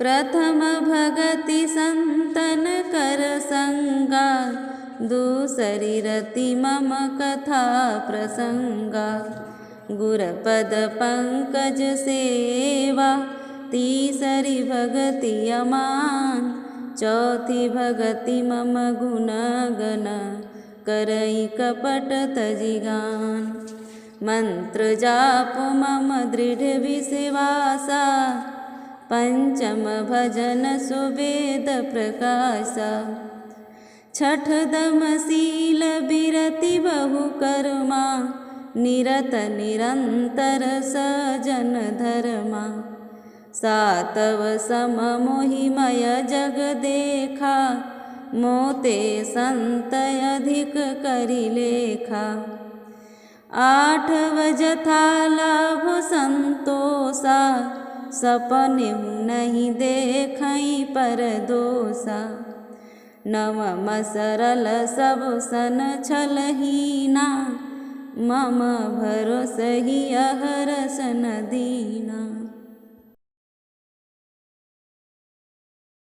प्रथम भगति संतन कर संगा, दूसरी रति मम कथा प्रसंगा। गुरपद पंकज सेवा, तीसरी भगति अमान। चौथी भगति मम गुण गण, करई कपट तजि गान। मंत्र जाप मम दृढ़ विश्वासा, पंचम भजन सुवेद प्रकाशा। छठ दम शील बिरति बहु कर्मा, निरत निरंतर सजन धर्मा। सातव सम मोहिमय जग देखा, मोते संत अधिक करि लेखा। आठव जथा लाभ संतोषा, सपनेहु नहीं देखई पर दोषा। नवम सरल सब सन छलहीना, मम भरोस ही अहरस न दीना।